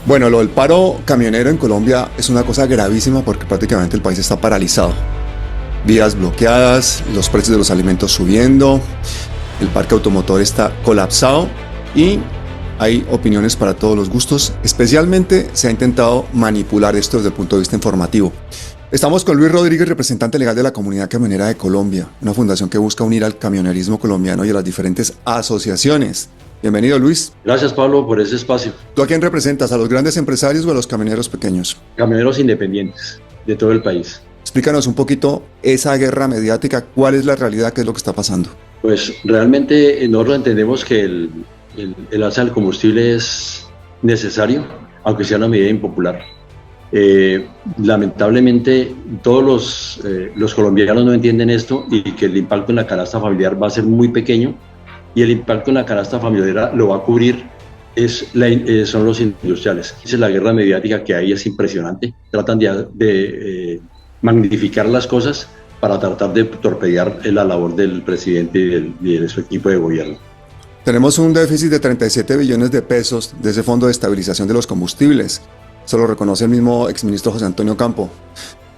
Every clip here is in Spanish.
Bueno, lo del paro camionero en Colombia es una cosa gravísima porque prácticamente el país está paralizado. Vías bloqueadas, los precios de los alimentos subiendo, el parque automotor está colapsado y hay opiniones para todos los gustos. Especialmente se ha intentado manipular esto desde el punto de vista informativo. Estamos con Luis Rodríguez, representante legal de la Comunidad Camionera de Colombia, una fundación que busca unir al camionerismo colombiano y a las diferentes asociaciones. Bienvenido, Luis. Gracias, Pablo, por ese espacio. ¿Tú a quién representas? ¿A los grandes empresarios o a los camioneros pequeños? Camioneros independientes de todo el país. Explícanos un poquito esa guerra mediática, cuál es la realidad, qué es lo que está pasando. Pues realmente nosotros entendemos que el alza del combustible es necesario, aunque sea una medida impopular. Lamentablemente todos los colombianos no entienden esto y que el impacto en la canasta familiar va a ser muy pequeño y el impacto en la canasta familiar lo va a cubrir son los industriales. La guerra mediática que hay es impresionante. Tratan de magnificar las cosas para tratar de torpedear la labor del presidente y de su equipo de gobierno. Tenemos un déficit de 37 billones de pesos de ese Fondo de Estabilización de los Combustibles. Eso lo reconoce el mismo exministro José Antonio Campo.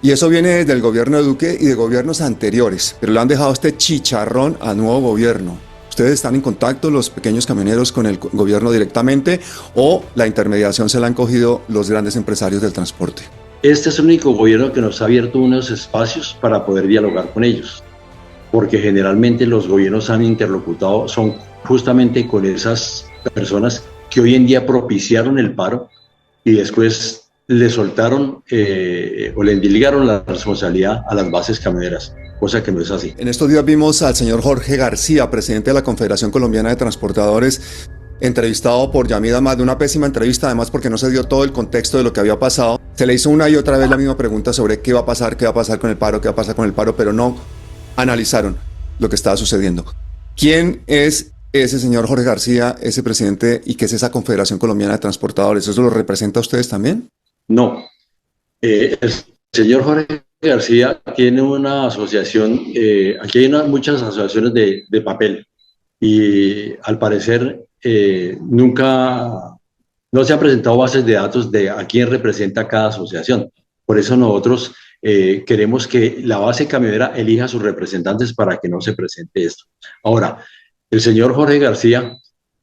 Y eso viene desde el gobierno de Duque y de gobiernos anteriores, pero le han dejado este chicharrón al nuevo gobierno. ¿Ustedes están en contacto, los pequeños camioneros, con el gobierno directamente o la intermediación se la han cogido los grandes empresarios del transporte? Este es el único gobierno que nos ha abierto unos espacios para poder dialogar con ellos, porque generalmente los gobiernos han interlocutado, son justamente con esas personas que hoy en día propiciaron el paro y después le soltaron o le endilgaron la responsabilidad a las bases camioneras, cosa que no es así. En estos días vimos al señor Jorge García, presidente de la Confederación Colombiana de Transportadores, entrevistado por Yamida Amad, una pésima entrevista, además porque no se dio todo el contexto de lo que había pasado. Se le hizo una y otra vez la misma pregunta sobre qué va a pasar con el paro, qué va a pasar con el paro, pero no analizaron lo que estaba sucediendo. ¿Quién es ese señor Jorge García, ese presidente, y qué es esa Confederación Colombiana de Transportadores? ¿Eso lo representa a ustedes también? No. El señor Jorge García tiene una asociación, aquí hay muchas asociaciones de papel y al parecer no se han presentado bases de datos de a quién representa cada asociación. Por eso nosotros queremos que la base camionera elija sus representantes para que no se presente esto. Ahora, el señor Jorge García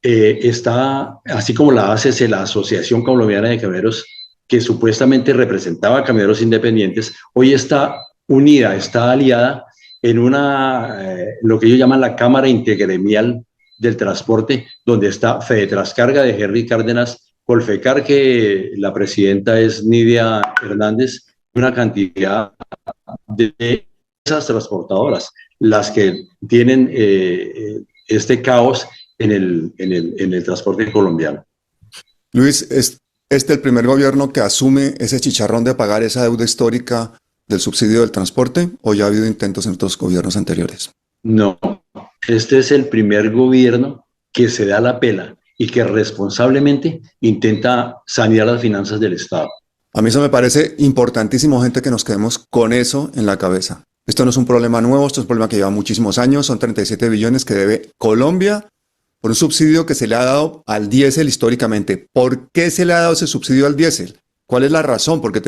está, así como la hace la Asociación Colombiana de Camioneros, que supuestamente representaba a camioneros independientes, hoy está unida, está aliada en lo que ellos llaman la Cámara Intergremial del Transporte, donde está Fedetrascarga de Henry Cárdenas, Colfecar, que la presidenta es Nidia Hernández, una cantidad de esas transportadoras, las que tienen este caos en el transporte colombiano. Luis, ¿es el primer gobierno que asume ese chicharrón de pagar esa deuda histórica del subsidio del transporte o ya ha habido intentos en otros gobiernos anteriores? No, este es el primer gobierno que se da la pela y que responsablemente intenta sanear las finanzas del Estado. A mí eso me parece importantísimo, gente, que nos quedemos con eso en la cabeza. Esto no es un problema nuevo, esto es un problema que lleva muchísimos años, son 37 billones que debe Colombia por un subsidio que se le ha dado al diésel históricamente. ¿Por qué se le ha dado ese subsidio al diésel? ¿Cuál es la razón? Porque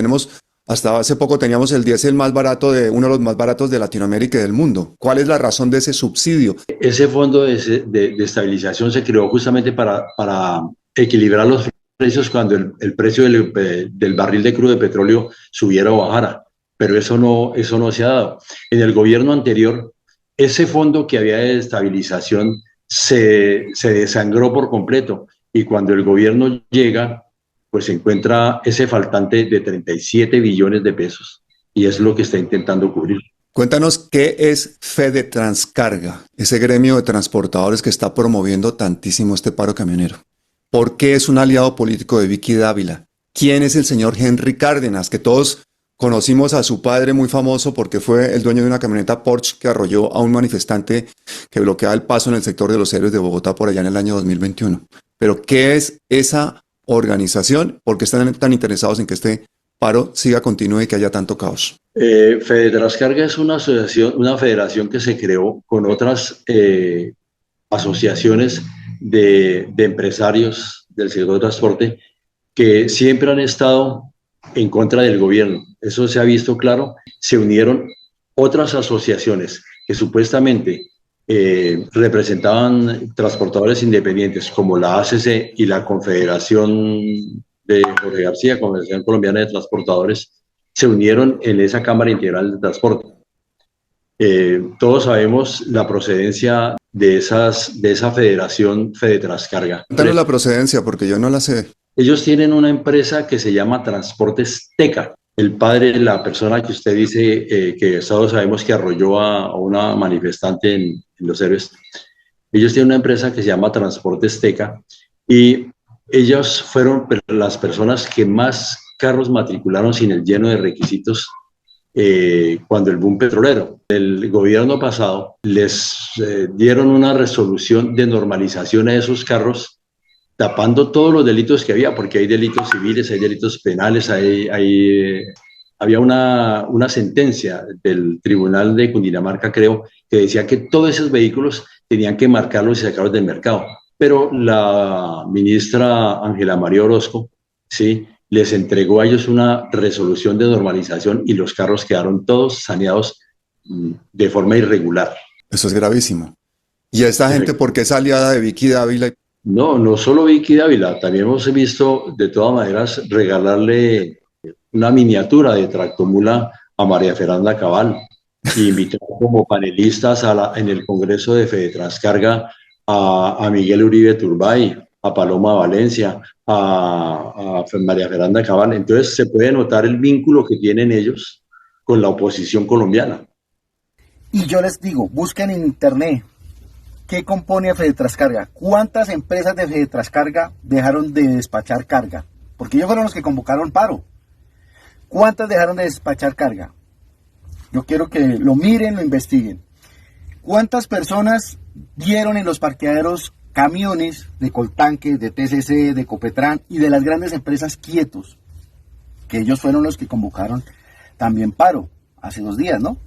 hasta hace poco teníamos el diésel más barato, uno de los más baratos de Latinoamérica y del mundo. ¿Cuál es la razón de ese subsidio? Ese fondo de estabilización se creó justamente para equilibrar los precios cuando el precio del barril de crudo de petróleo subiera o bajara. Pero eso no se ha dado. En el gobierno anterior, ese fondo que había de estabilización se desangró por completo y cuando el gobierno llega, pues se encuentra ese faltante de 37 billones de pesos y es lo que está intentando cubrir. Cuéntanos qué es Fedetrascarga, ese gremio de transportadores que está promoviendo tantísimo este paro camionero. ¿Por qué es un aliado político de Vicky Dávila? ¿Quién es el señor Henry Cárdenas, que todos conocimos a su padre muy famoso porque fue el dueño de una camioneta Porsche que arrolló a un manifestante que bloqueaba el paso en el sector de los Héroes de Bogotá por allá en el año 2021? Pero ¿qué es esa organización? ¿Por qué están tan interesados en que este paro siga, continúe y que haya tanto caos? Fedetrascarga es una federación que se creó con otras asociaciones de empresarios del sector de transporte que siempre han estado en contra del gobierno. Eso se ha visto claro. Se unieron otras asociaciones que supuestamente representaban transportadores independientes, como la ACC y la Confederación de Jorge García, Confederación Colombiana de Transportadores, se unieron en esa Cámara Integral de Transporte. Todos sabemos la procedencia de esa federación Fedetrascarga. Cuéntanos la procedencia, porque yo no la sé. Ellos tienen una empresa que se llama Transportes Teca. El padre, la persona que usted dice que todos sabemos que arrolló a una manifestante en Los Héroes, ellos tienen una empresa que se llama Transportes Teca y ellos fueron las personas que más carros matricularon sin el lleno de requisitos cuando el boom petrolero. El gobierno pasado les dieron una resolución de normalización a esos carros, tapando todos los delitos que había, porque hay delitos civiles, hay delitos penales, había una sentencia del Tribunal de Cundinamarca, creo, que decía que todos esos vehículos tenían que marcarlos y sacarlos del mercado. Pero la ministra Ángela María Orozco, ¿sí?, les entregó a ellos una resolución de normalización y los carros quedaron todos saneados de forma irregular. Eso es gravísimo. ¿Y esta gente por qué es aliada de Vicky Dávila? No, no solo Vicky Dávila, también hemos visto de todas maneras regalarle una miniatura de tractomula a María Fernanda Cabal y invitar como panelistas en el Congreso de Fedetrascarga a Miguel Uribe Turbay, a Paloma Valencia, a María Fernanda Cabal. Entonces se puede notar el vínculo que tienen ellos con la oposición colombiana. Y yo les digo, busquen en internet qué compone a Fedetrascarga, cuántas empresas de Fedetrascarga dejaron de despachar carga, porque ellos fueron los que convocaron paro. ¿Cuántas dejaron de despachar carga? Yo quiero que lo miren, lo investiguen. ¿Cuántas personas dieron en los parqueaderos camiones de Coltanques, de TCC, de Copetran y de las grandes empresas quietos? Que ellos fueron los que convocaron también paro hace 2 días, ¿no?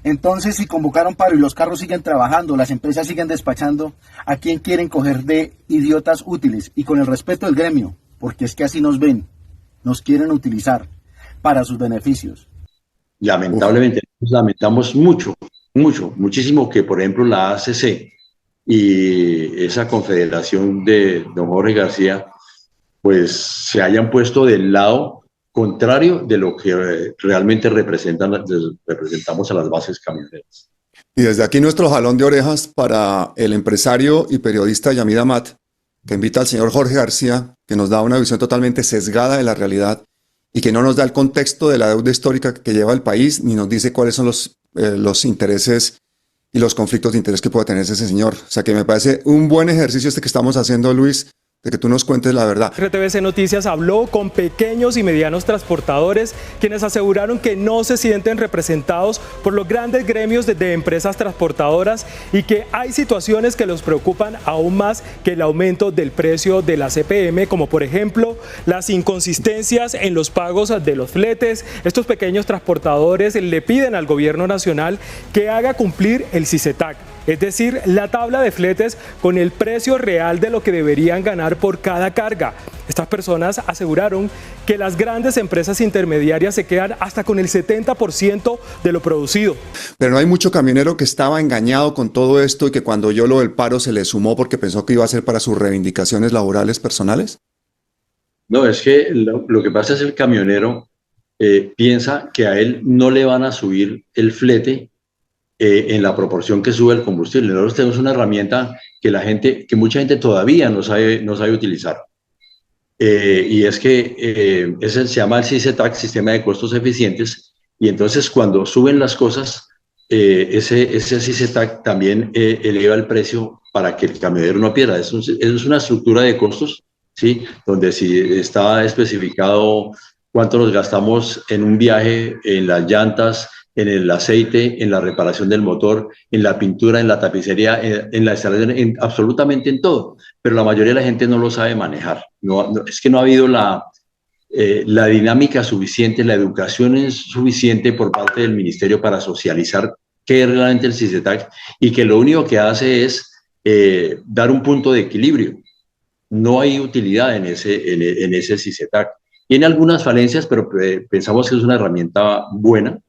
Entonces, si convocaron paro y los carros siguen trabajando, las empresas siguen despachando, ¿a quién quieren coger de idiotas útiles? Y con el respeto del gremio, porque es que así nos ven, nos quieren utilizar para sus beneficios. Lamentablemente, nos lamentamos muchísimo que, por ejemplo, la ACC y esa confederación de don Jorge García, pues se hayan puesto del lado contrario de lo que realmente representamos a las bases camioneras. Y desde aquí nuestro jalón de orejas para el empresario y periodista Yamid Amat, que invita al señor Jorge García, que nos da una visión totalmente sesgada de la realidad y que no nos da el contexto de la deuda histórica que lleva el país, ni nos dice cuáles son los intereses y los conflictos de interés que puede tener ese señor. O sea que me parece un buen ejercicio este que estamos haciendo, Luis, de que tú nos cuentes la verdad. RTBC Noticias habló con pequeños y medianos transportadores, quienes aseguraron que no se sienten representados por los grandes gremios de empresas transportadoras y que hay situaciones que los preocupan aún más que el aumento del precio de la CPM, como por ejemplo las inconsistencias en los pagos de los fletes. Estos pequeños transportadores le piden al gobierno nacional que haga cumplir el CICETAC, es decir, la tabla de fletes con el precio real de lo que deberían ganar por cada carga. Estas personas aseguraron que las grandes empresas intermediarias se quedan hasta con el 70% de lo producido. Pero no hay mucho camionero que estaba engañado con todo esto y que cuando oyó lo del paro se le sumó porque pensó que iba a ser para sus reivindicaciones laborales personales. No, es que lo que pasa es el camionero piensa que a él no le van a subir el flete en la proporción que sube el combustible. Nosotros tenemos una herramienta que mucha gente todavía no sabe utilizar. Y es que ese se llama el CICETAC, Sistema de Costos Eficientes, y entonces cuando suben las cosas, ese CICETAC también eleva el precio para que el camionero no pierda. Es una estructura de costos, ¿sí?, donde si está especificado cuánto nos gastamos en un viaje, en las llantas, en el aceite, en la reparación del motor, en la pintura, en la tapicería, en la instalación, absolutamente en todo. Pero la mayoría de la gente no lo sabe manejar. Es que no ha habido la dinámica suficiente, la educación es suficiente por parte del ministerio para socializar qué es realmente el CICETAC y que lo único que hace es dar un punto de equilibrio. no hay utilidad en ese CICETAC. Tiene algunas falencias, pero pensamos que es una herramienta buena,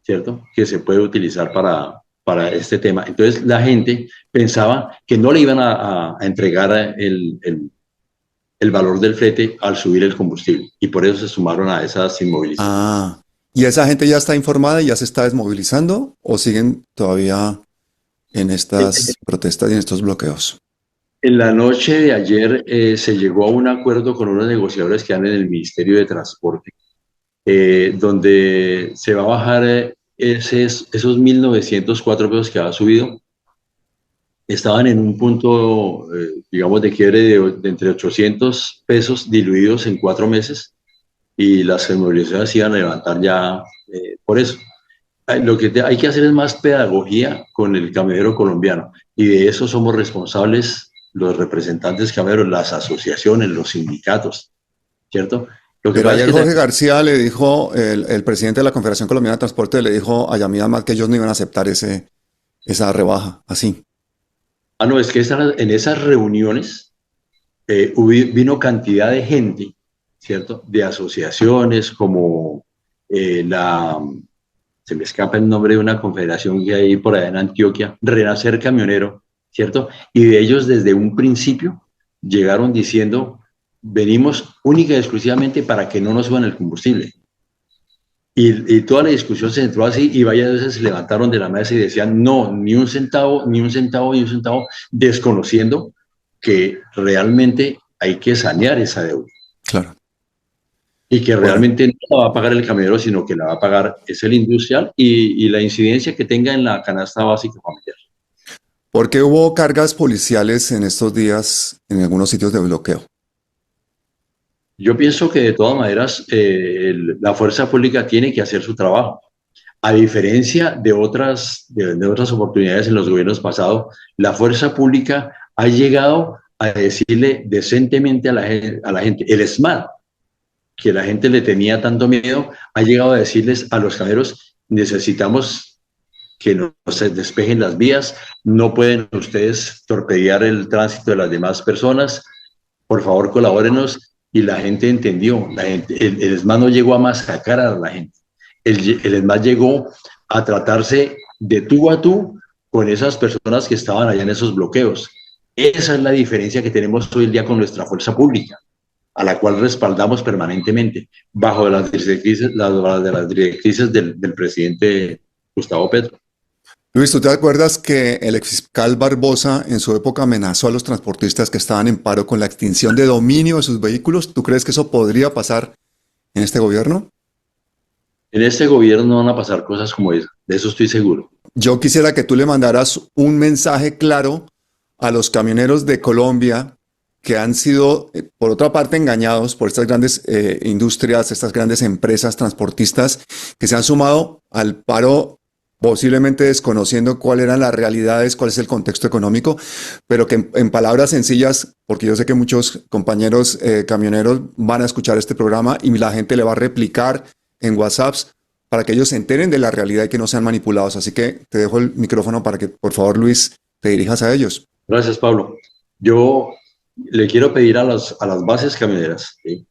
¿cierto? Que se puede utilizar para este tema. Entonces la gente pensaba que no le iban a entregar el valor del flete al subir el combustible y por eso se sumaron a esas inmovilizaciones. Ah, ¿y esa gente ya está informada y ya se está desmovilizando o siguen todavía en estas protestas y en estos bloqueos? En la noche de ayer se llegó a un acuerdo con unos negociadores que dan en el Ministerio de Transporte, donde se va a bajar esos 1.904 pesos que ha subido. Estaban en un punto, digamos, de quiebre de entre 800 pesos diluidos en 4 meses y las movilizaciones iban a levantar ya por eso. Lo que hay que hacer es más pedagogía con el camionero colombiano y de eso somos responsables los representantes camioneros, las asociaciones, los sindicatos, ¿cierto? Lo que Pero pasa es ayer que Jorge García le dijo, el presidente de la Confederación Colombiana de Transporte le dijo a Yamid Amad que ellos no iban a aceptar esa rebaja, así. no, es que en esas reuniones vino cantidad de gente, ¿cierto? De asociaciones como se me escapa el nombre de una confederación que hay por allá en Antioquia, Renacer Camionero, ¿cierto? Y de ellos desde un principio llegaron diciendo, venimos única y exclusivamente para que no nos suban el combustible. Y toda la discusión se centró así y varias veces se levantaron de la mesa y decían, no, ni un centavo, ni un centavo, ni un centavo, desconociendo que realmente hay que sanear esa deuda. Claro. Y que realmente no la va a pagar el camionero, sino que la va a pagar es el industrial y la incidencia que tenga en la canasta básica familiar. ¿Por qué hubo cargas policiales en estos días en algunos sitios de bloqueo? Yo pienso que de todas maneras la fuerza pública tiene que hacer su trabajo. A diferencia de otras oportunidades en los gobiernos pasados, la fuerza pública ha llegado a decirle decentemente a la gente, el SMAT, que la gente le tenía tanto miedo, ha llegado a decirles a los camioneros, necesitamos que nos despejen las vías, no pueden ustedes torpedear el tránsito de las demás personas, por favor colabórenos. Y la gente entendió, el ESMAD no llegó a masacrar a la gente, el ESMAD llegó a tratarse de tú a tú con esas personas que estaban allá en esos bloqueos. Esa es la diferencia que tenemos hoy en día con nuestra fuerza pública, a la cual respaldamos permanentemente, bajo las directrices del presidente Gustavo Petro. Luis, ¿tú te acuerdas que el exfiscal Barbosa en su época amenazó a los transportistas que estaban en paro con la extinción de dominio de sus vehículos? ¿Tú crees que eso podría pasar en este gobierno? En este gobierno no van a pasar cosas como esa, de eso estoy seguro. Yo quisiera que tú le mandaras un mensaje claro a los camioneros de Colombia que han sido, por otra parte, engañados por estas grandes industrias, estas grandes empresas transportistas que se han sumado al paro, posiblemente desconociendo cuáles eran las realidades, cuál es el contexto económico, pero que en palabras sencillas, porque yo sé que muchos compañeros camioneros van a escuchar este programa y la gente le va a replicar en WhatsApps para que ellos se enteren de la realidad y que no sean manipulados. Así que te dejo el micrófono para que, por favor, Luis, te dirijas a ellos. Gracias, Pablo. Yo le quiero pedir a las bases camioneras, ¿sí?,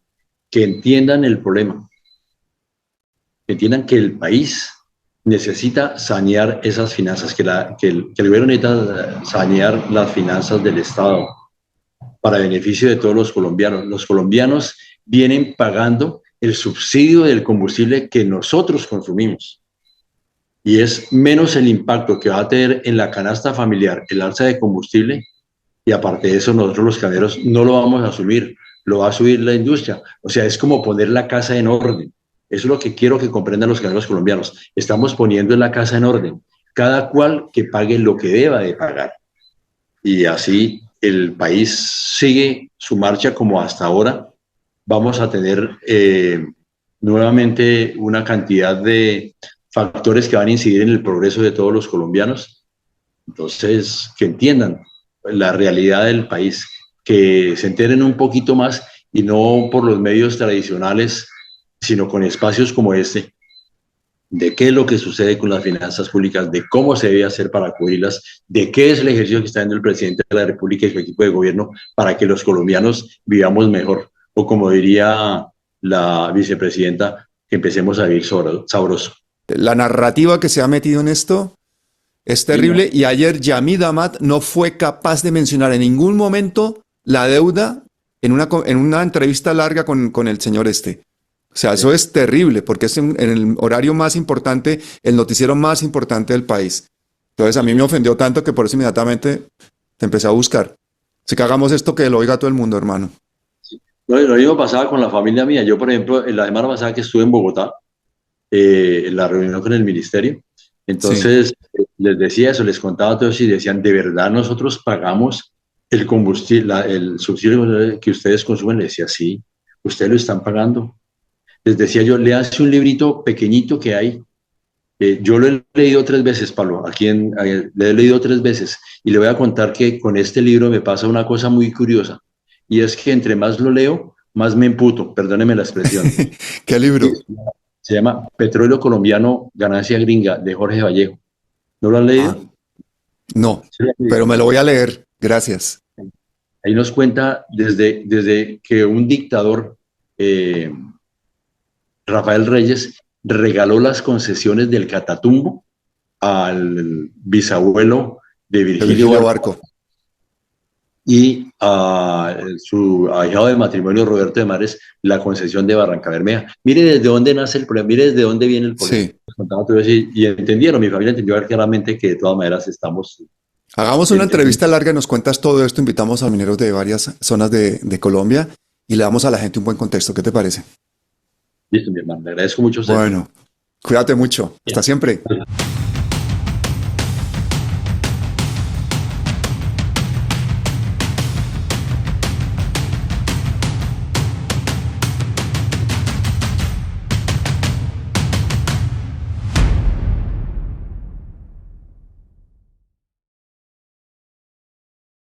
que entiendan el problema, que entiendan que el país necesita sanear esas finanzas, que el gobierno necesita sanear las finanzas del Estado para beneficio de todos los colombianos. Los colombianos vienen pagando el subsidio del combustible que nosotros consumimos y es menos el impacto que va a tener en la canasta familiar el alza de combustible, y aparte de eso nosotros los camioneros no lo vamos a asumir, lo va a subir la industria. O sea, es como poner la casa en orden. Eso es lo que quiero que comprendan los camioneros colombianos. Estamos poniendo la casa en orden. Cada cual que pague lo que deba de pagar. Y así el país sigue su marcha como hasta ahora. Vamos a tener nuevamente una cantidad de factores que van a incidir en el progreso de todos los colombianos. Entonces, que entiendan la realidad del país, que se enteren un poquito más y no por los medios tradicionales, sino con espacios como este, de qué es lo que sucede con las finanzas públicas, de cómo se debe hacer para cubrirlas, de qué es el ejercicio que está haciendo el presidente de la República y su equipo de gobierno para que los colombianos vivamos mejor. O como diría la vicepresidenta, que empecemos a vivir sabroso. La narrativa que se ha metido en esto es terrible, y ayer Yamid Amad no fue capaz de mencionar en ningún momento la deuda en una entrevista larga con el señor este. O sea, eso es terrible, porque es en el horario más importante, el noticiero más importante del país. Entonces a mí me ofendió tanto que por eso inmediatamente te empecé a buscar. Así que hagamos esto que lo oiga todo el mundo, hermano. Lo mismo pasaba con la familia mía. Yo, por ejemplo, en la semana pasada que estuve en Bogotá, en la reunión con el ministerio, entonces les decía eso, les contaba todo eso y decían, ¿de verdad nosotros pagamos el combustible, el subsidio que ustedes consumen? Les decía, sí, ustedes lo están pagando. Les decía yo, léanse un librito pequeñito que hay. Yo lo he leído 3 veces, Pablo, le he leído 3 veces, y le voy a contar que con este libro me pasa una cosa muy curiosa, y es que entre más lo leo, más me emputo, perdóneme la expresión. ¿Qué libro? Se llama Petróleo Colombiano, Ganancia Gringa, de Jorge Vallejo. ¿No lo han leído? No, pero me lo voy a leer. Gracias. Ahí nos cuenta desde que un dictador, Rafael Reyes, regaló las concesiones del Catatumbo al bisabuelo de Virgilio Barco y a su ahijado de matrimonio, Roberto de Mares, la concesión de Barranca Bermeja. Mire desde dónde nace el problema, mire desde dónde viene el problema. Sí. Y entendieron, mi familia entendió claramente que de todas maneras estamos... Hagamos una entrevista larga y nos cuentas todo esto. Invitamos a mineros de varias zonas de Colombia y le damos a la gente un buen contexto. ¿Qué te parece? Listo, mi hermano, le agradezco mucho. Bueno, cuídate mucho. Hasta siempre.